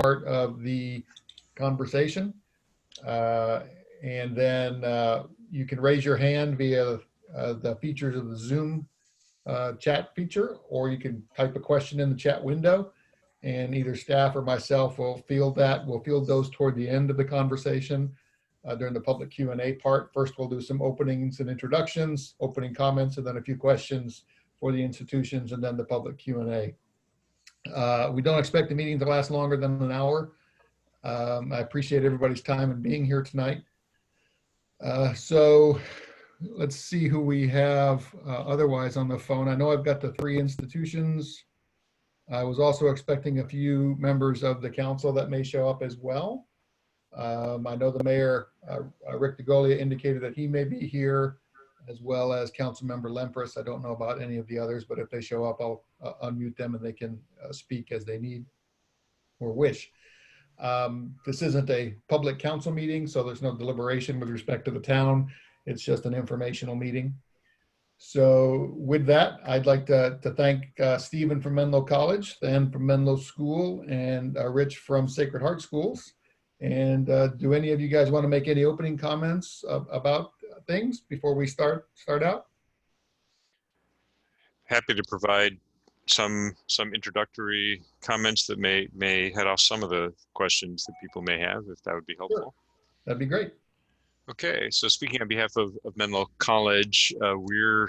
part of the conversation. And then you can raise your hand via the features of the Zoom chat feature, or you can type a question in the chat window, and either staff or myself will field that. We'll field those toward the end of the conversation during the public Q&A part. First, we'll do some openings and introductions, opening comments, and then a few questions for the institutions, and then the public Q&A. We don't expect the meeting to last longer than an hour. I appreciate everybody's time and being here tonight. So let's see who we have otherwise on the phone. I know I've got the 3 institutions. I was also expecting a few members of the council that may show up as well. I know the mayor, Rick Dioli, indicated that he may be here, as well as Councilmember Lempres. I don't know about any of the others, but if they show up, I'll unmute them and they can speak as they need or wish. This isn't a public council meeting, so there's no deliberation with respect to the town. It's just an informational meeting. So with that, I'd like to thank Stephen from Menlo College, Dan from Menlo School, and Rich from Sacred Heart Schools. And do any of you guys want to make any opening comments about things before we start out? Happy to provide some introductory comments that may head off some of the questions that people may have, if that would be helpful. Sure. That'd be great. Okay, so speaking on behalf of Menlo College, we're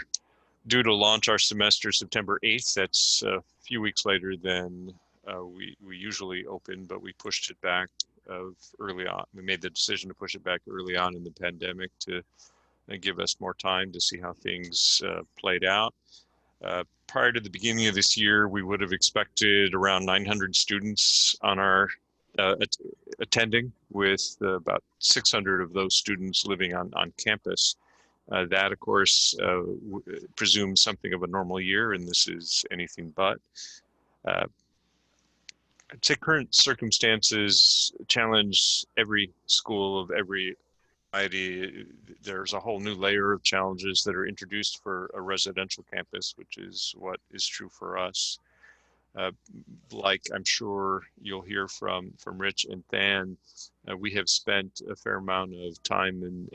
due to launch our semester September 8th. That's a few weeks later than we usually open, but we pushed it back early on. We made the decision to push it back early on in the pandemic to give us more time to see how things played out. Prior to the beginning of this year, we would have expected around 900 students on our attending, with about 600 of those students living on campus. That, of course, presumes something of a normal year, and this is anything but. I'd say current circumstances challenge every school of every variety. There's a whole new layer of challenges that are introduced for a residential campus, which is what is true for us. Like I'm sure you'll hear from Rich and Than, we have spent a fair amount of time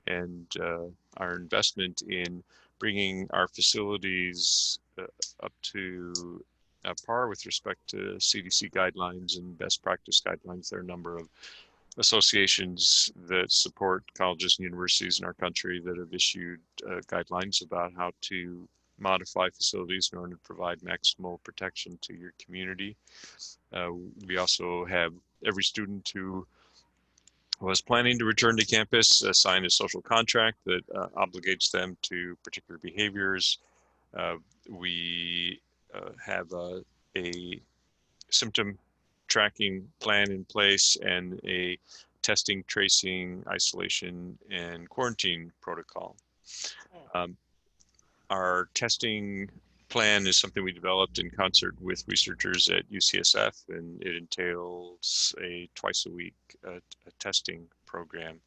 and our investment in bringing our facilities up to par with respect to CDC guidelines and best practice guidelines. There are a number of associations that support colleges and universities in our country that have issued guidelines about how to modify facilities in order to provide maximal protection to your community. We also have every student who was planning to return to campus sign a social contract that obligates them to particular behaviors. We have a symptom tracking plan in place and a testing, tracing, isolation, and quarantine protocol. Our testing plan is something we developed in concert with researchers at UCSF, and it entails a twice-a-week testing program.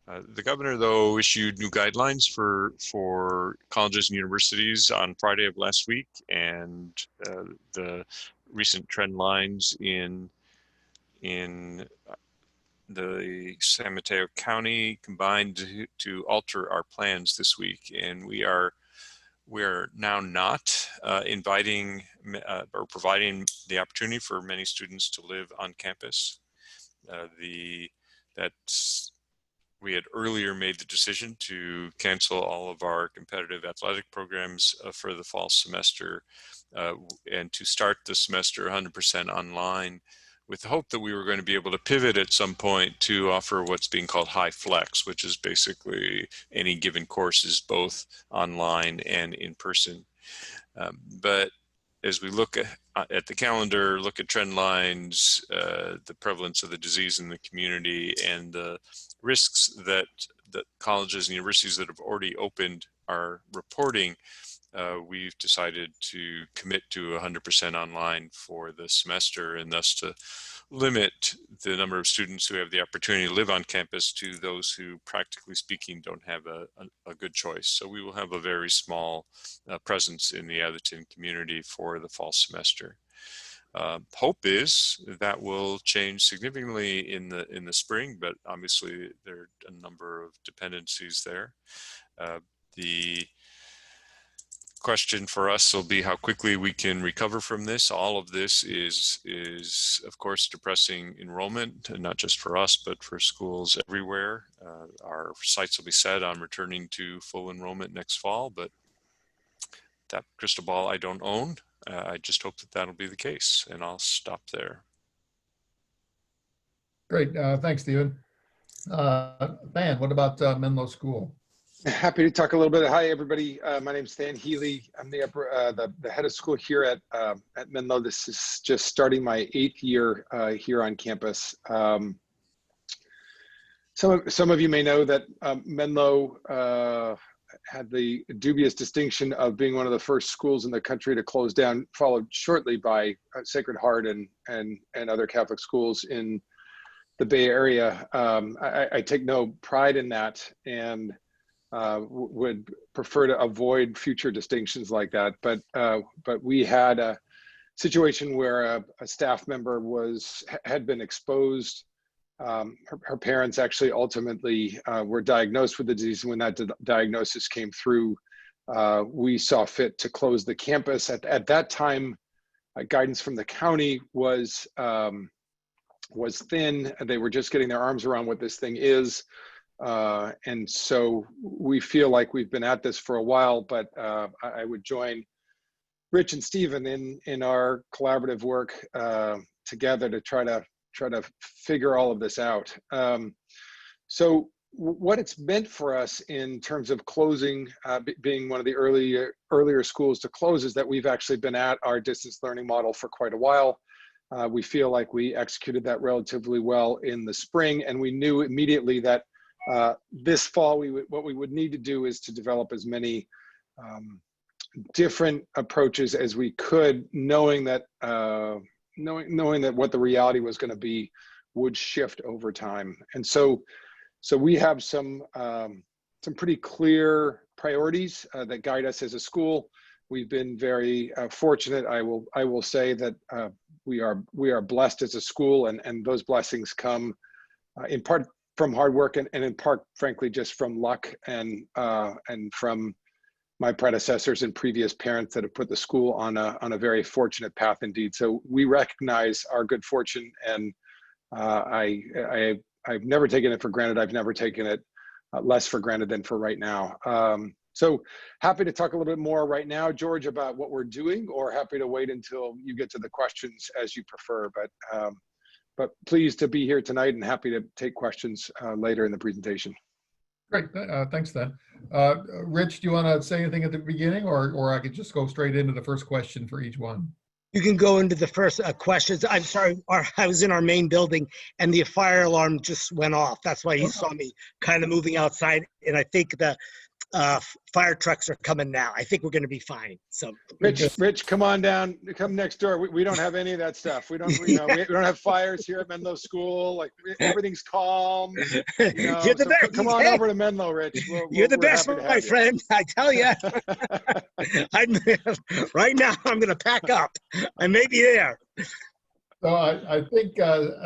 The governor, though, issued new guidelines for colleges and universities on Friday of last week, and the recent trend lines in the San Mateo County combined to alter our plans this week, and we are now not inviting or providing the opportunity for many students to live on campus. We had earlier made the decision to cancel all of our competitive athletic programs for the fall semester and to start the semester 100% online, with the hope that we were going to be able to pivot at some point to offer what's being called high flex, which is basically any given course is both online and in person. But as we look at the calendar, look at trend lines, the prevalence of the disease in the community, and the risks that the colleges and universities that have already opened are reporting, we've decided to commit to 100% online for the semester, and thus to limit the number of students who have the opportunity to live on campus to those who, practically speaking, don't have a good choice. So we will have a very small presence in the Atherton community for the fall semester. Hope is that will change significantly in the spring, but obviously there are a number of dependencies there. The question for us will be how quickly we can recover from this. All of this is of course depressing enrollment, not just for us, but for schools everywhere. Our sights will be set on returning to full enrollment next fall, but that crystal ball I don't own. I just hope that that'll be the case, and I'll stop there. Great. Thanks, Stephen. Than, what about Menlo School? Happy to talk a little bit. Hi, everybody. My name is Healy. I'm the head of school here at Menlo. This is just starting my 8th year here on campus. Some of you may know that Menlo had the dubious distinction of being one of the first schools in the country to close down, followed shortly by Sacred Heart and other Catholic schools in the Bay Area. I take no pride in that, and would prefer to avoid future distinctions like that. But we had a situation where a staff member had been exposed. Her parents actually ultimately were diagnosed with the disease. And when that diagnosis came through, we saw fit to close the campus. At that time, guidance from the county was thin. They were just getting their arms around what this thing is. And so we feel like we've been at this for a while, but I would join Rich and Stephen in our collaborative work together to try to figure all of this out. So what it's meant for us in terms of closing, being one of the earlier schools to close, is that we've actually been at our distance learning model for quite a while. We feel like we executed that relatively well in the spring, and we knew immediately that this fall, what we would need to do is to develop as many different approaches as we could, knowing that what the reality was going to be would shift over time. And so we have some pretty clear priorities that guide us as a school. We've been very fortunate. I will say that we are blessed as a school, and those blessings come in part from hard work, and in part, frankly, just from luck and from my predecessors and previous parents that have put the school on a very fortunate path indeed. So we recognize our good fortune, and I've never taken it for granted. I've never taken it less for granted than for right now. So happy to talk a little bit more right now, George, about what we're doing, or happy to wait until you get to the questions as you prefer. But pleased to be here tonight, and happy to take questions later in the presentation. Great, thanks, Then. Rich, do you want to say anything at the beginning, or I could just go straight into the first question for each one? You can go into the first questions. I'm sorry, I was in our main building and the fire alarm just went off. That's why you saw me kind of moving outside, and I think the fire trucks are coming now. I think we're going to be fine. So Rich, come on down. Come next door. We don't have any of that stuff. We don't. We don't have fires here at Menlo School. Like everything's calm. You're the best. Come on over to Menlo, Rich. You're the best, my friend. I tell you. Right now, I'm going to pack up. I may be there. So I think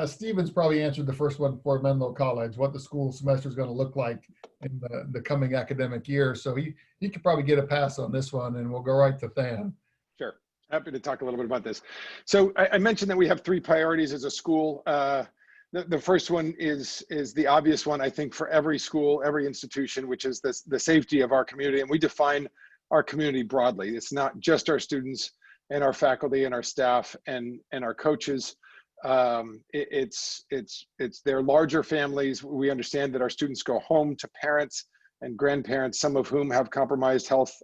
Stephen's probably answered the first one for Menlo College, what the school semester is going to look like in the coming academic year. So he could probably get a pass on this one, and we'll go right to Than. Sure. Happy to talk a little bit about this. So I mentioned that we have 3 priorities as a school. The first one is the obvious one, I think, for every school, every institution, which is the safety of our community. And we define our community broadly. It's not just our students and our faculty and our staff and our coaches. It's their larger families. We understand that our students go home to parents and grandparents, some of whom have compromised health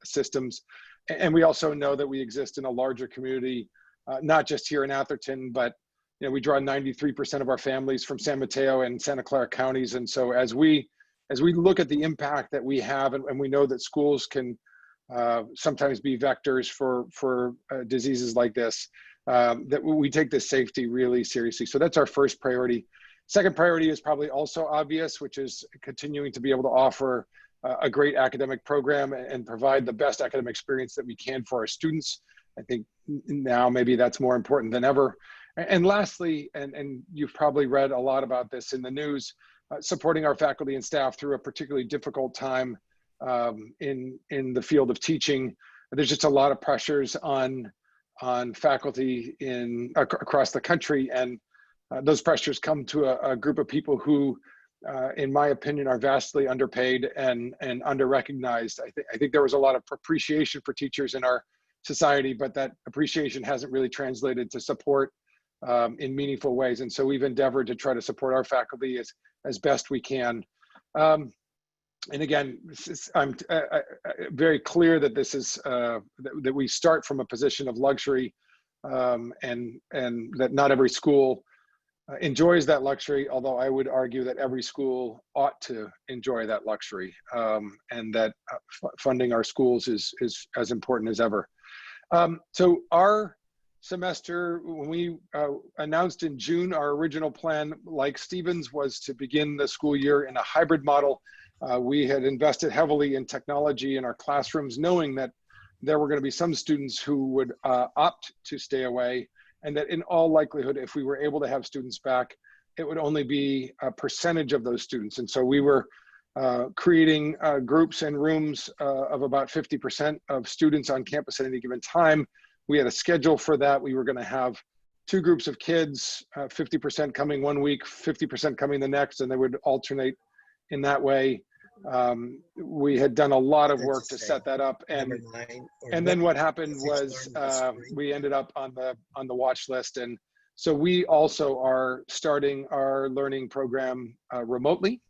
systems. And we also know that we exist in a larger community, not just here in Atherton, but we draw 93% of our families from San Mateo and Santa Clara counties. And so as we look at the impact that we have, and we know that schools can sometimes be vectors for diseases like this, that we take this safety really seriously. So that's our first priority. Second priority is probably also obvious, which is continuing to be able to offer a great academic program and provide the best academic experience that we can for our students. I think now maybe that's more important than ever. And lastly, and you've probably read a lot about this in the news, supporting our faculty and staff through a particularly difficult time in the field of teaching. There's just a lot of pressures on faculty across the country, and those pressures come to a group of people who, in my opinion, are vastly underpaid and under-recognized. I think there was a lot of appreciation for teachers in our society, but that appreciation hasn't really translated to support in meaningful ways. And so we've endeavored to try to support our faculty as best we can. And again, I'm very clear that this is that we start from a position of luxury, and that not every school enjoys that luxury, although I would argue that every school ought to enjoy that luxury, and that funding our schools is as important as ever. So our semester, when we announced in June, our original plan, like Stephen's, was to begin the school year in a hybrid model. We had invested heavily in technology in our classrooms, knowing that there were going to be some students who would opt to stay away, and that in all likelihood, if we were able to have students back, it would only be a percentage of those students. And so we were creating groups and rooms of about 50% of students on campus at any given time. We had a schedule for that. We were going to have 2 groups of kids, 50% coming one week, 50% coming the next, and they would alternate in that way. We had done a lot of work to set that up, and then what happened was we ended up on the watch list. And so we also are starting our learning program remotely,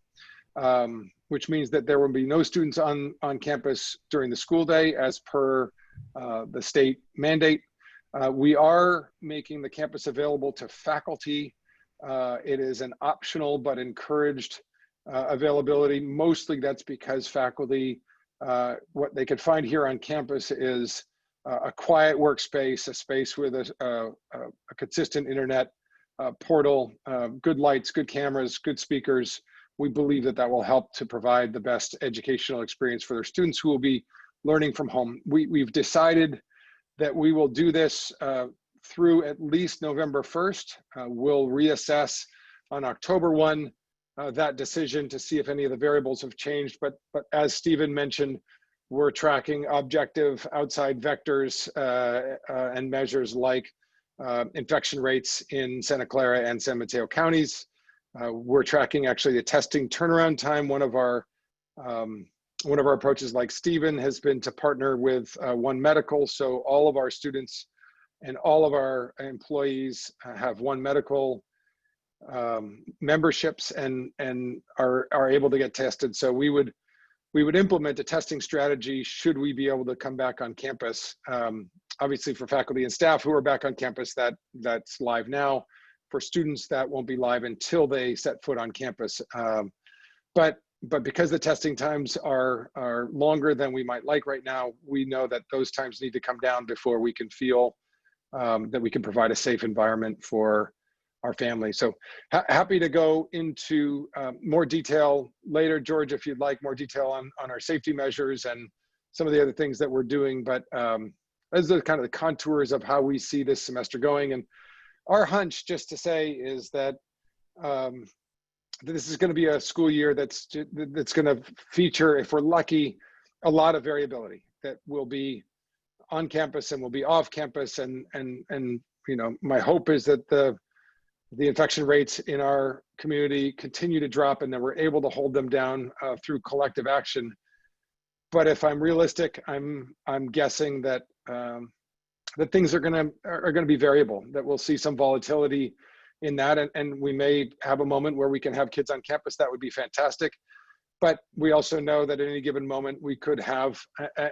which means that there will be no students on campus during the school day as per the state mandate. We are making the campus available to faculty. It is an optional but encouraged availability. Mostly that's because faculty, what they could find here on campus is a quiet workspace, a space with a consistent internet portal, good lights, good cameras, good speakers. We believe that that will help to provide the best educational experience for their students who will be learning from home. We've decided that we will do this through at least November 1st. We'll reassess on October 1 that decision to see if any of the variables have changed. But as Stephen mentioned, we're tracking objective outside vectors and measures like infection rates in Santa Clara and San Mateo counties. We're tracking actually the testing turnaround time. One of our approaches, like Stephen, has been to partner with One Medical. So all of our students and all of our employees have One Medical memberships and are able to get tested. So we would implement a testing strategy should we be able to come back on campus. Obviously for faculty and staff who are back on campus, that's live now. For students, that won't be live until they set foot on campus. But because the testing times are longer than we might like right now, we know that those times need to come down before we can feel that we can provide a safe environment for our family. So happy to go into more detail later, George, if you'd like more detail on our safety measures and some of the other things that we're doing. But those are kind of the contours of how we see this semester going. And our hunch, just to say, is that this is going to be a school year that's going to feature, if we're lucky, a lot of variability that will be on campus and will be off campus. And you know, my hope is that the infection rates in our community continue to drop and that we're able to hold them down through collective action. But if I'm realistic, I'm guessing that that things are going to be variable, that we'll see some volatility in that, and we may have a moment where we can have kids on campus. That would be fantastic. But we also know that at any given moment we could have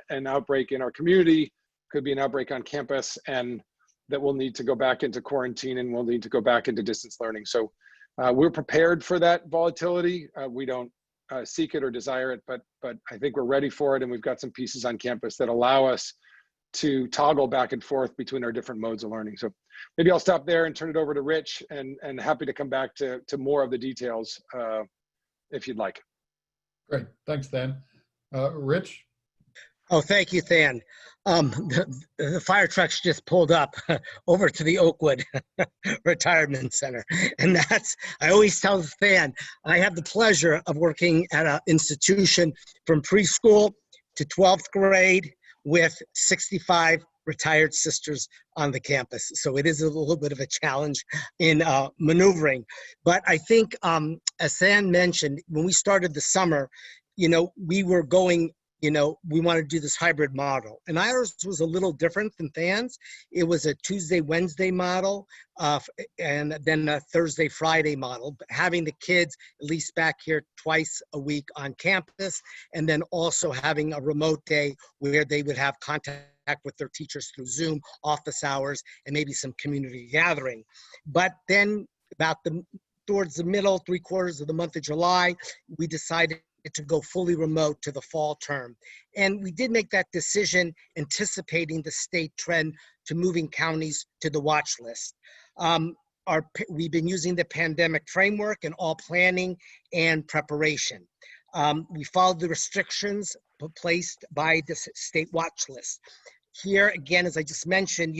an outbreak in our community, could be an outbreak on campus, and that we'll need to go back into quarantine and we'll need to go back into distance learning. So we're prepared for that volatility. We don't seek it or desire it, but I think we're ready for it, and we've got some pieces on campus that allow us to toggle back and forth between our different modes of learning. So maybe I'll stop there and turn it over to Rich, and happy to come back to more of the details if you'd like. Great, thanks, Dan. Rich? Oh, thank you, Than. The fire trucks just pulled up over to the Oakwood Retirement Center. And I always tell Than, I have the pleasure of working at an institution from preschool to 12th grade with 65 retired sisters on the campus. So it is a little bit of a challenge in maneuvering. But I think, as Than mentioned, when we started the summer, we were going, we want to do this hybrid model. And ours was a little different than Than's. It was a Tuesday, Wednesday model, and then a Thursday, Friday model, but having the kids at least back here twice a week on campus, and then also having a remote day where they would have contact with their teachers through Zoom, office hours, and maybe some community gathering. But then towards the middle, 3/4 of the month of July, we decided to go fully remote to the fall term. And we did make that decision anticipating the state trend to moving counties to the watch list. We've been using the pandemic framework in all planning and preparation. We followed the restrictions placed by the state watch list. Here, again, as I just mentioned,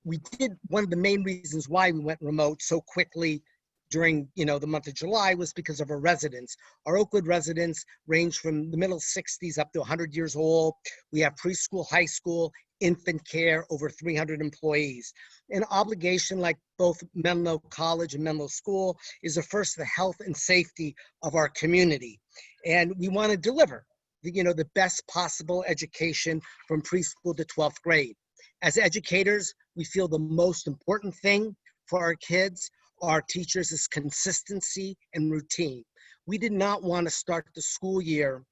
we did, one of the main reasons why we went remote so quickly during the month of July was because of our residents. Our Oakwood residents range from the middle 60s up to 100 years old. We have preschool, high school, infant care, over 300 employees. An obligation like both Menlo College and Menlo School is the first, the health and safety of our community. And we want to deliver the best possible education from preschool to 12th grade. As educators, we feel the most important thing for our kids, our teachers, is consistency and routine. We did not want to start the school year,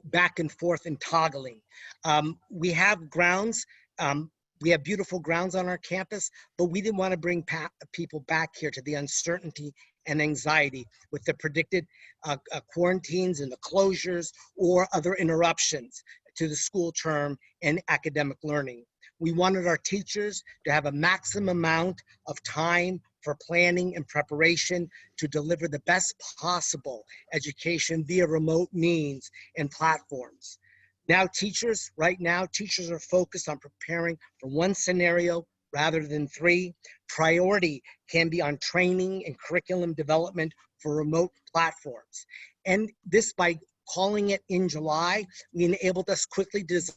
back and forth and toggling. We have grounds. We have beautiful grounds on our campus, but we didn't want to bring people back here to the uncertainty and anxiety with the predicted quarantines and the closures or other interruptions to the school term and academic learning. We wanted our teachers to have a maximum amount of time for planning and preparation to deliver the best possible education via remote means and platforms. Right now, teachers are focused on preparing for one scenario rather than three. Priority can be on training and curriculum development for remote platforms. And this, by calling it in July, we enabled us quickly to design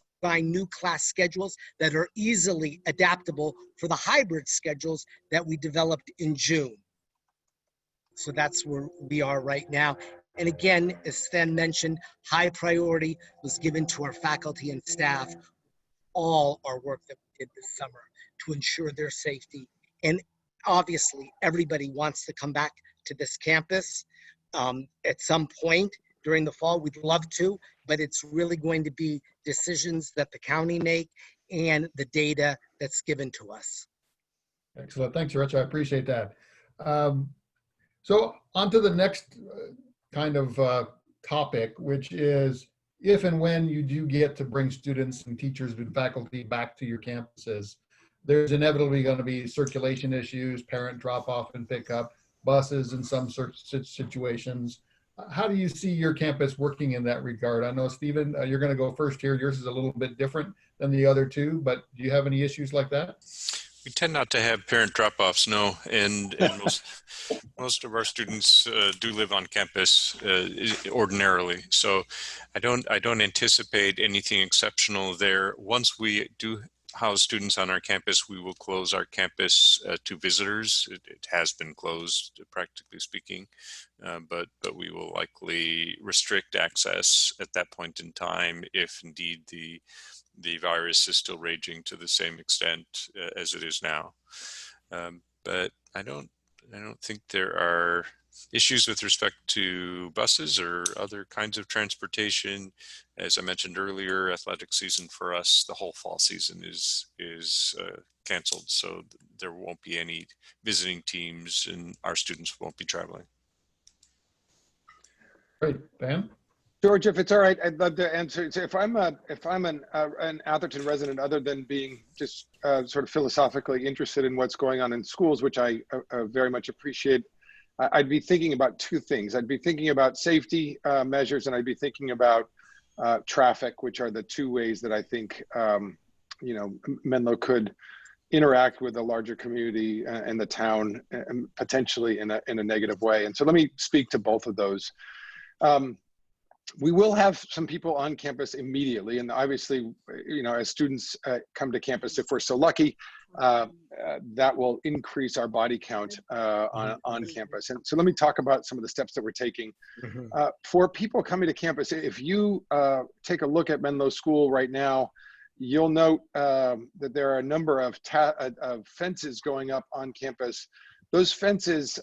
new class schedules that are easily adaptable for the hybrid schedules that we developed in June. So that's where we are right now. And again, as Sven mentioned, high priority was given to our faculty and staff, all our work that we did this summer to ensure their safety. And obviously, everybody wants to come back to this campus at some point during the fall. We'd love to, but it's really going to be decisions that the county make and the data that's given to us. Excellent. Thanks, Rich. I appreciate that. So on to the next kind of topic, which is if and when you do get to bring students and teachers and faculty back to your campuses, there's inevitably going to be circulation issues, parent drop-off and pickup, buses in some situations. How do you see your campus working in that regard? I know, Stephen, you're going to go first here. Yours is a little bit different than the other two, but do you have any issues like that? We tend not to have parent drop-offs, no, and most of our students do live on campus ordinarily. So I don't anticipate anything exceptional there. Once we do house students on our campus, we will close our campus to visitors. It has been closed, practically speaking, but we will likely restrict access at that point in time if indeed the virus is still raging to the same extent as it is now. But I don't think there are issues with respect to buses or other kinds of transportation. As I mentioned earlier, athletic season for us, the whole fall season is canceled, so there won't be any visiting teams and our students won't be traveling. Great. Dan? George, if it's all right, I'd love to answer. So if I'm an Atherton resident, other than being just sort of philosophically interested in what's going on in schools, which I very much appreciate, I'd be thinking about two things. I'd be thinking about safety measures, and I'd be thinking about traffic, which are the two ways that I think, Menlo could interact with the larger community and the town, and potentially in a negative way. And so let me speak to both of those. We will have some people on campus immediately, and obviously, as students come to campus, if we're so lucky, that will increase our body count on campus. And so let me talk about some of the steps that we're taking. For people coming to campus, if you take a look at Menlo School right now, you'll note that there are a number of fences going up on campus. Those fences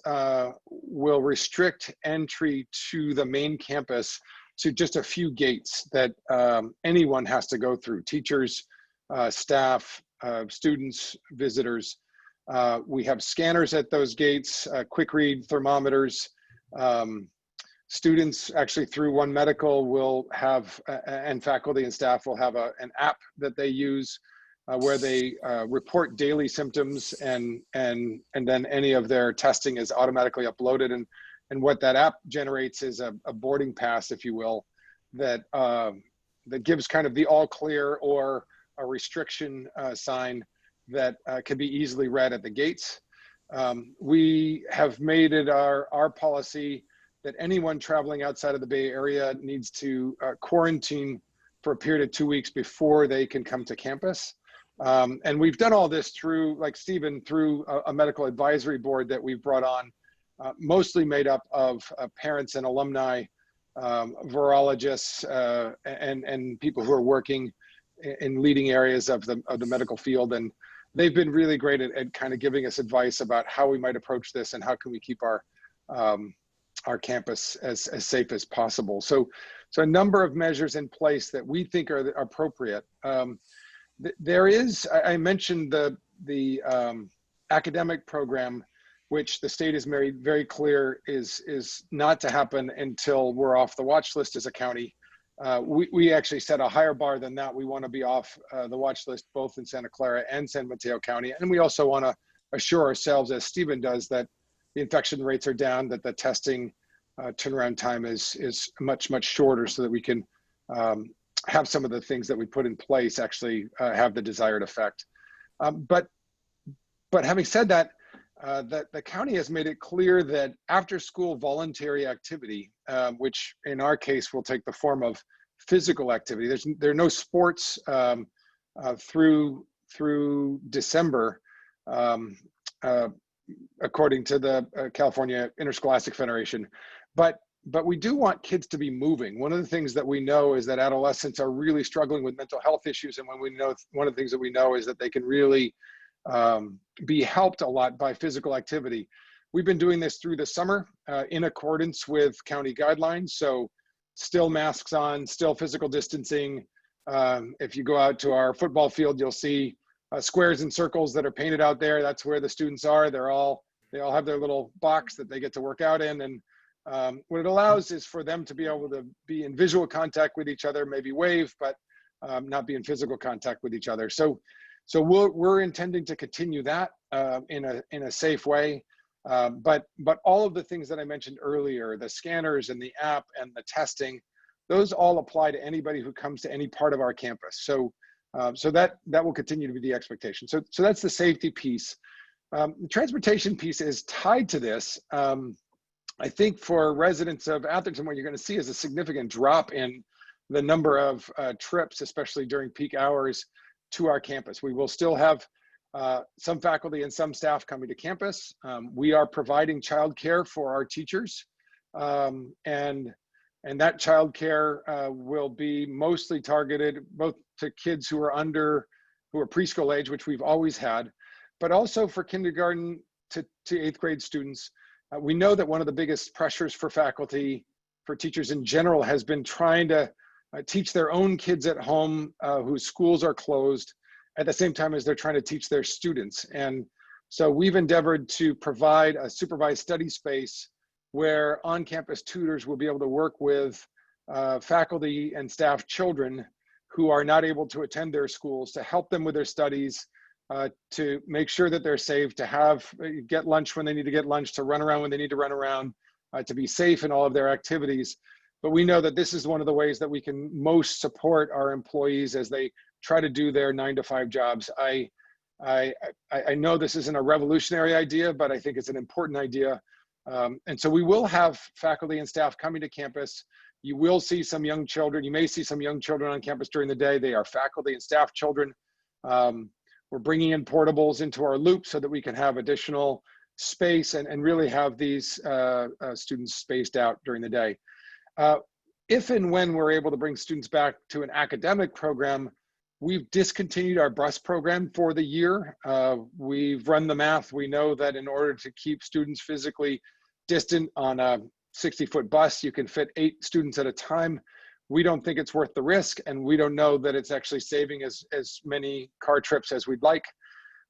will restrict entry to the main campus to just a few gates that anyone has to go through: teachers, staff, students, visitors. We have scanners at those gates, quick read thermometers. Students actually through One Medical will have, and faculty and staff will have an app that they use where they report daily symptoms, and then any of their testing is automatically uploaded. And what that app generates is a boarding pass, if you will, that gives kind of the all clear or a restriction sign that can be easily read at the gates. We have made it our policy that anyone traveling outside of the Bay Area needs to quarantine for a period of 2 weeks before they can come to campus. And we've done all this through, like Stephen, through a medical advisory board that we've brought on, mostly made up of parents and alumni, virologists, and people who are working in leading areas of the medical field. And they've been really great at kind of giving us advice about how we might approach this and how can we keep our campus as safe as possible. So a number of measures in place that we think are appropriate. There is, I mentioned the academic program, which the state is very clear is not to happen until we're off the watch list as a county. We actually set a higher bar than that. We want to be off the watch list both in Santa Clara and San Mateo County. And we also want to assure ourselves, as Stephen does, that the infection rates are down, that the testing turnaround time is much shorter, so that we can have some of the things that we put in place actually have the desired effect. But having said that, the county has made it clear that after school voluntary activity, which in our case will take the form of physical activity, there are no sports through December, according to the California Interscholastic Federation. But we do want kids to be moving. One of the things that we know is that adolescents are really struggling with mental health issues. And one of the things that we know is that they can really be helped a lot by physical activity. We've been doing this through the summer in accordance with county guidelines. So still masks on, still physical distancing. If you go out to our football field, you'll see squares and circles that are painted out there. That's where the students are. They all have their little box that they get to work out in. And what it allows is for them to be able to be in visual contact with each other, maybe wave, but not be in physical contact with each other. So we're intending to continue that in a safe way. But all of the things that I mentioned earlier, the scanners and the app and the testing, those all apply to anybody who comes to any part of our campus. So that will continue to be the expectation. So that's the safety piece. The transportation piece is tied to this. I think for residents of Atherton, what you're going to see is a significant drop in the number of trips, especially during peak hours, to our campus. We will still have some faculty and some staff coming to campus. We are providing childcare for our teachers, and that childcare will be mostly targeted both to kids who are preschool age, which we've always had, but also for kindergarten to 8th grade students. We know that one of the biggest pressures for faculty, for teachers in general, has been trying to teach their own kids at home whose schools are closed at the same time as they're trying to teach their students. And so we've endeavored to provide a supervised study space where on-campus tutors will be able to work with faculty and staff children who are not able to attend their schools, to help them with their studies, to make sure that they're safe, to get lunch when they need to get lunch, to run around when they need to run around, to be safe in all of their activities. but we know that this is one of the ways that we can most support our employees as they try to do their 9-to-5 jobs. I know this isn't a revolutionary idea, but I think it's an important idea. And so we will have faculty and staff coming to campus. You will see some young children. You may see some young children on campus during the day. They are faculty and staff children. We're bringing in portables into our loop so that we can have additional space and really have these students spaced out during the day. If and when we're able to bring students back to an academic program, we've discontinued our bus program for the year. We've run the math. We know that in order to keep students physically distant on a 60-foot bus, you can fit 8 students at a time. We don't think it's worth the risk, and we don't know that it's actually saving as many car trips as we'd like.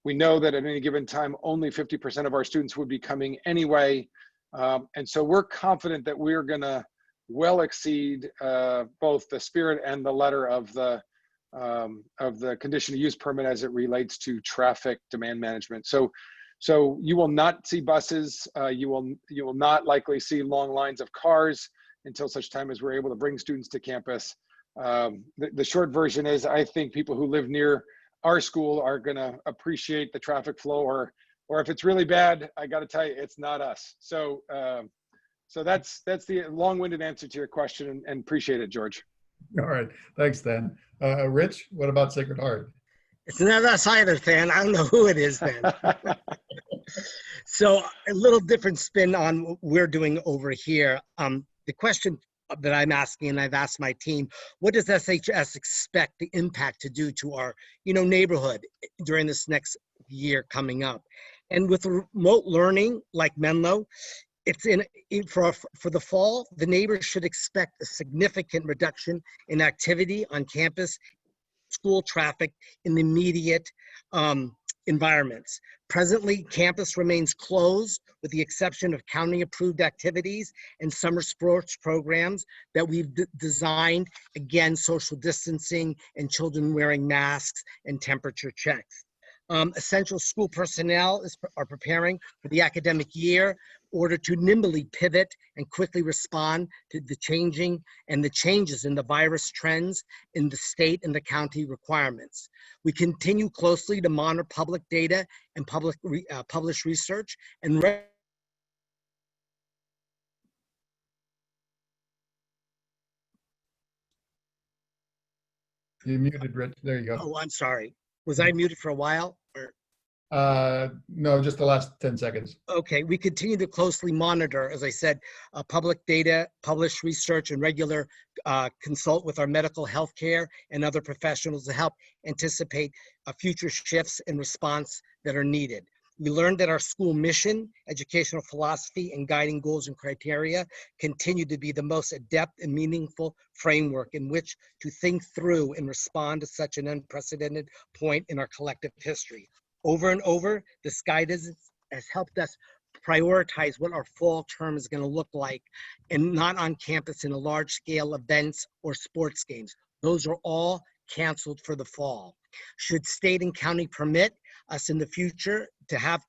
We know that at any given time, only 50% of our students would be coming anyway. And so we're confident that we're gonna well exceed both the spirit and the letter of the conditional use permit as it relates to traffic demand management. So you will not see buses. You will not likely see long lines of cars until such time as we're able to bring students to campus. The short version is, I think people who live near our school are gonna appreciate the traffic flow, or if it's really bad, I gotta tell you, it's not us. So that's the long-winded answer to your question, and appreciate it, George. All right, thanks, Dan. Rich, what about Sacred Heart? It's not us either, Than. I don't know who it is then. So a little different spin on what we're doing over here. The question that I'm asking, and I've asked my team, what does SHS expect the impact to do to our, neighborhood during this next year coming up? And with remote learning like Menlo, it's for the fall, the neighbors should expect a significant reduction in activity on campus, school traffic in the immediate environments. Presently, campus remains closed with the exception of county-approved activities and summer sports programs that we've designed, again, social distancing and children wearing masks and temperature checks. Essential school personnel are preparing for the academic year in order to nimbly pivot and quickly respond to the changes in the virus trends in the state and the county requirements. We continue closely to monitor public data and published research and You muted, Rich. There you go. Oh, I'm sorry. Was I muted for a while? Or? No, just the last 10 seconds. Okay, we continue to closely monitor, as I said, public data, published research, and regular consult with our medical healthcare and other professionals to help anticipate future shifts in response that are needed. We learned that our school mission, educational philosophy, and guiding goals and criteria continue to be the most adept and meaningful framework in which to think through and respond to such an unprecedented point in our collective history. Over and over, this guidance has helped us prioritize what our fall term is going to look like, and not on campus in a large scale events or sports games. Those are all canceled for the fall. Should state and county permit us in the future to have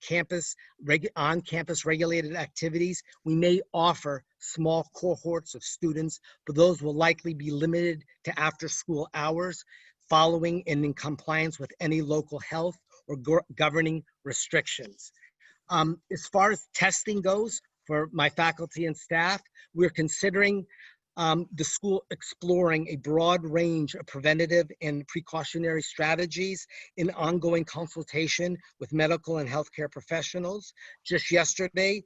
on-campus regulated activities, we may offer small cohorts of students, but those will likely be limited to after-school hours, following and in compliance with any local health or governing restrictions. As far as testing goes, for my faculty and staff, we're considering the school exploring a broad range of preventative and precautionary strategies in ongoing consultation with medical and healthcare professionals. Just yesterday,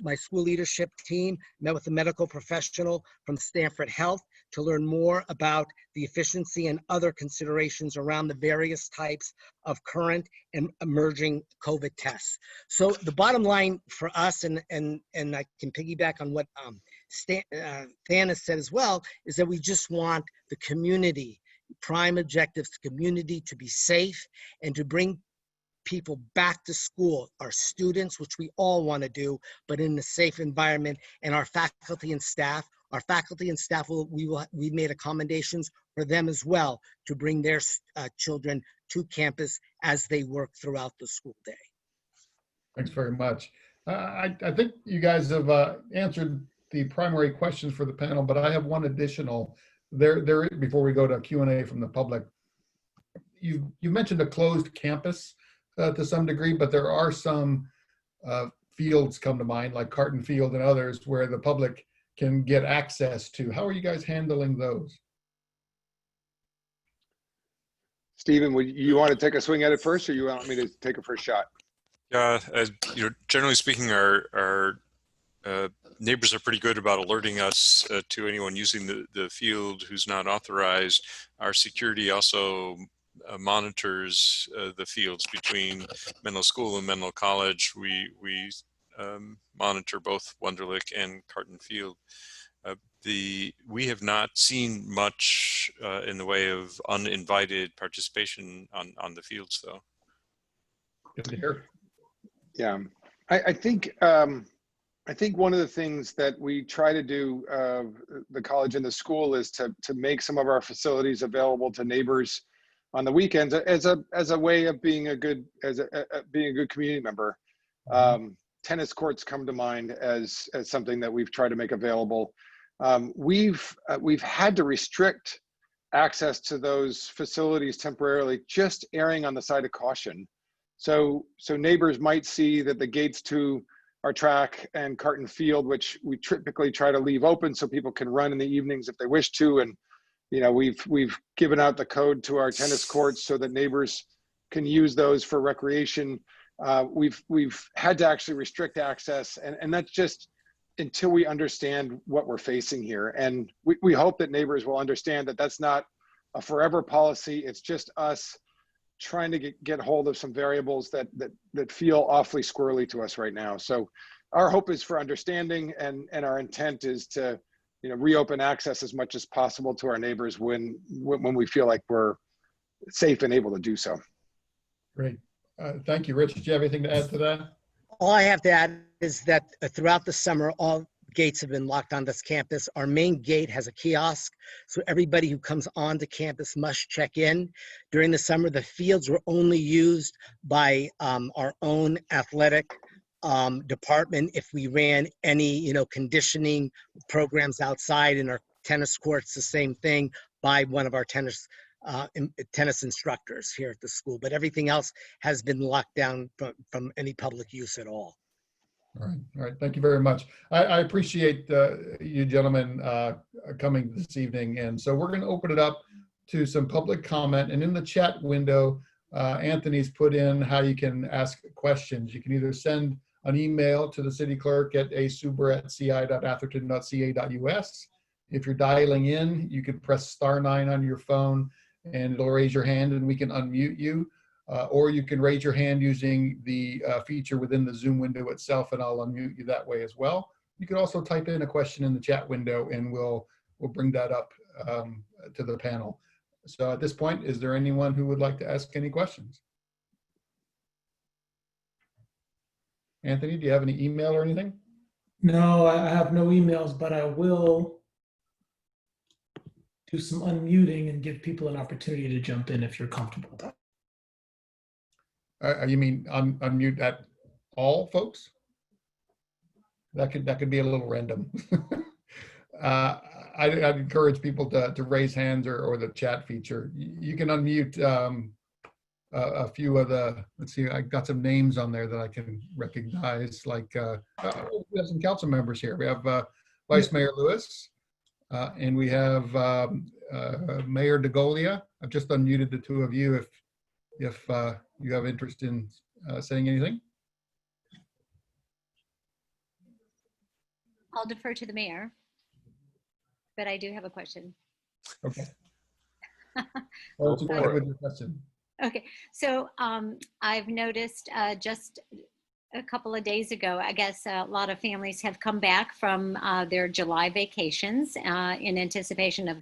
my school leadership team met with a medical professional from Stanford Health to learn more about the efficiency and other considerations around the various types of current and emerging COVID tests. So the bottom line for us, and I can piggyback on what Than has said as well, is that we just want the community, prime objectives, community to be safe and to bring people back to school, our students, which we all want to do, but in a safe environment, and our faculty and staff. Our faculty and staff, we made accommodations for them as well to bring their children to campus as they work throughout the school day. Thanks very much. I think you guys have answered the primary questions for the panel, but I have one additional. Before we go to Q&A from the public, you mentioned a closed campus to some degree, but there are some fields come to mind, like Carton Field and others, where the public can get access to. How are you guys handling those? Stephen, would you want to take a swing at it first, or you want me to take a first shot? Yeah, generally speaking, our neighbors are pretty good about alerting us to anyone using the field who's not authorized. Our security also monitors the fields between Menlo School and Menlo College. We monitor both Wunderlich and Carton Field. We have not seen much in the way of uninvited participation on the fields, though. Good to hear. Yeah, I think one of the things that we try to do, the college and the school, is to make some of our facilities available to neighbors on the weekends as a way of being a good community member. Tennis courts come to mind as something that we've tried to make available. We've had to restrict access to those facilities temporarily, just erring on the side of caution. So neighbors might see that the gates to our track and Carton Field, which we typically try to leave open so people can run in the evenings if they wish to, and we've given out the code to our tennis courts so that neighbors can use those for recreation. We've had to actually restrict access, and that's just until we understand what we're facing here. And we hope that neighbors will understand that that's not a forever policy. It's just us trying to get hold of some variables that feel awfully squirrely to us right now. So our hope is for understanding, and our intent is to reopen access as much as possible to our neighbors when we feel like we're safe and able to do so. Great. Thank you. Rich, do you have anything to add to that? All I have to add is that throughout the summer, all gates have been locked on this campus. Our main gate has a kiosk, so everybody who comes onto campus must check in. During the summer, the fields were only used by our own athletic department if we ran any conditioning programs outside. In our tennis courts, the same thing, by one of our tennis instructors here at the school. But everything else has been locked down from any public use at all. All right. Thank you very much. I appreciate you gentlemen coming this evening. And so we're going to open it up to some public comment. And in the chat window, Anthony's put in how you can ask questions. You can either send an email to the city clerk at asuber@ci.atherton.ca.us. If you're dialing in, you can press *9 on your phone and it'll raise your hand and we can unmute you. Or you can raise your hand using the feature within the Zoom window itself, and I'll unmute you that way as well. You can also type in a question in the chat window, and we'll bring that up to the panel. So at this point, is there anyone who would like to ask any questions? Anthony, do you have any email or anything? No, I have no emails, but I will do some unmuting and give people an opportunity to jump in if you're comfortable with that. You mean unmute at all folks? That could be a little random. I'd encourage people to raise hands or the chat feature. You can unmute a few of the, let's see, I got some names on there that I can recognize, like we have some council members here. We have Vice Mayor Lewis and we have Mayor DeGolia. I've just unmuted the two of you if you have interest in saying anything. I'll defer to the mayor, but I do have a question. Okay. Well, go ahead with your question. Okay, so I've noticed just a couple of days ago, I guess a lot of families have come back from their July vacations in anticipation of,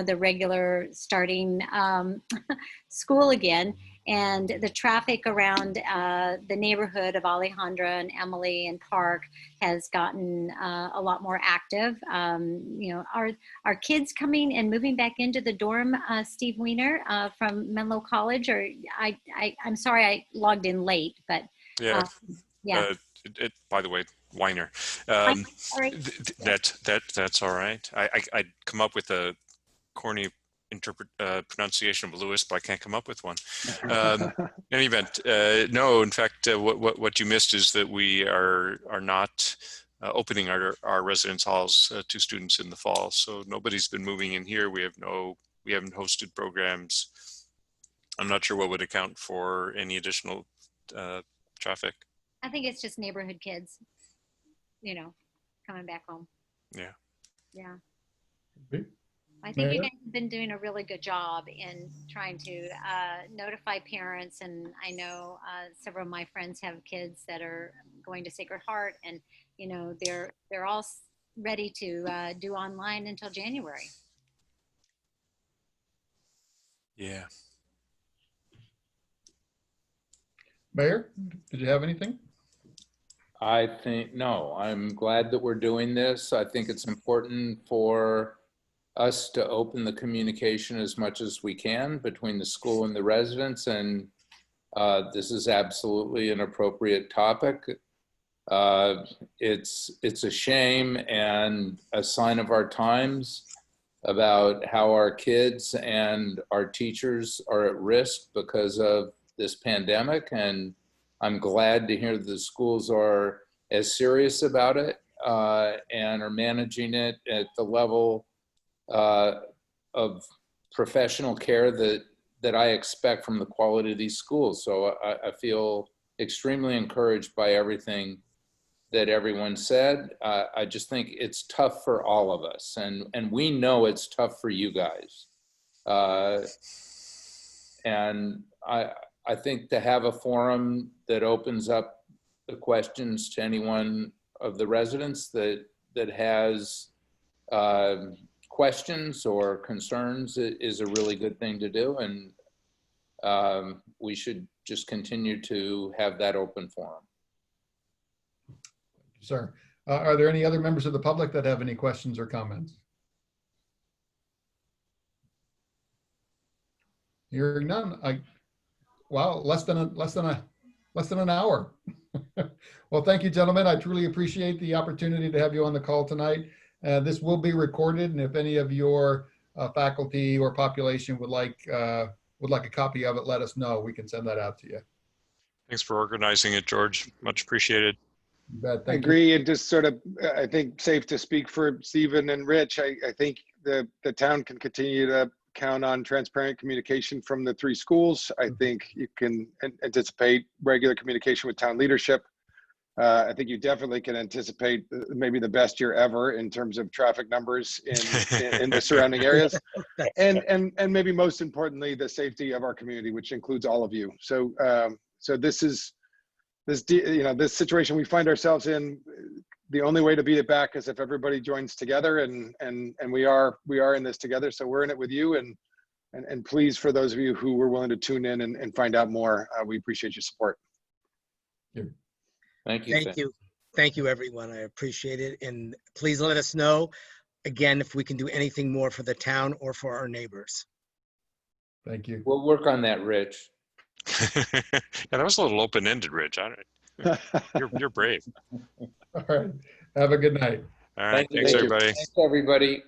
the regular starting school again. And the traffic around the neighborhood of Alejandra and Emily and Park has gotten a lot more active. Are kids coming and moving back into the dorm, Steve Weiner from Menlo College? Or I'm sorry I logged in late, but yeah. yeah. By the way, Weiner. Sorry. That's all right. I'd come up with a corny pronunciation of Lewis, but I can't come up with one. In any event, no. In fact, what you missed is that we are not opening our residence halls to students in the fall. So nobody's been moving in here. We haven't hosted programs. I'm not sure what would account for any additional traffic. I think it's just neighborhood kids, coming back home. Yeah. Yeah. Okay. I think you Mayor? guys have been doing a really good job in trying to notify parents, and I know several of my friends have kids that are going to Sacred Heart, and they're all ready to do online until January. Yeah. Mayor, did you have anything? I think, no, I'm glad that we're doing this. I think it's important for us to open the communication as much as we can between the school and the residents. And this is absolutely an appropriate topic. It's a shame and a sign of our times about how our kids and our teachers are at risk because of this pandemic. And I'm glad to hear the schools are as serious about it and are managing it at the level of professional care that I expect from the quality of these schools. So I feel extremely encouraged by everything that everyone said. I just think it's tough for all of us, and we know it's tough for you guys. And I think to have a forum that opens up the questions to anyone of the residents that has questions or concerns is a really good thing to do. And we should just continue to have that open forum. Sir, are there any other members of the public that have any questions or comments? Hearing none. Wow, less than an hour. Well, thank you, gentlemen. I truly appreciate the opportunity to have you on the call tonight. This will be recorded, and if any of your faculty or population would like a copy of it, let us know. We can send that out to you. Thanks for organizing it, George. Much appreciated. You bet. I Thank you. agree, and just sort of, I think safe to speak for Stephen and Rich. I think the town can continue to count on transparent communication from the three schools. I think you can anticipate regular communication with town leadership. I think you definitely can anticipate maybe the best year ever in terms of traffic numbers in the surrounding areas, and maybe most importantly, the safety of our community, which includes all of you. So this situation we find ourselves in, the only way to beat it back is if everybody joins together, and we are in this together. So we're in it with you, and please, for those of you who were willing to tune in and find out more, we appreciate your support. Thank you. Thank you. Thank you, everyone. I appreciate it. And please let us know, again, if we can do anything more for the town or for our neighbors. Thank you. We'll work on that, Rich. Yeah, that was a little open-ended, Rich. You're brave. All right. Have a good night. All right. Thank you. Thanks, everybody. Thanks, everybody.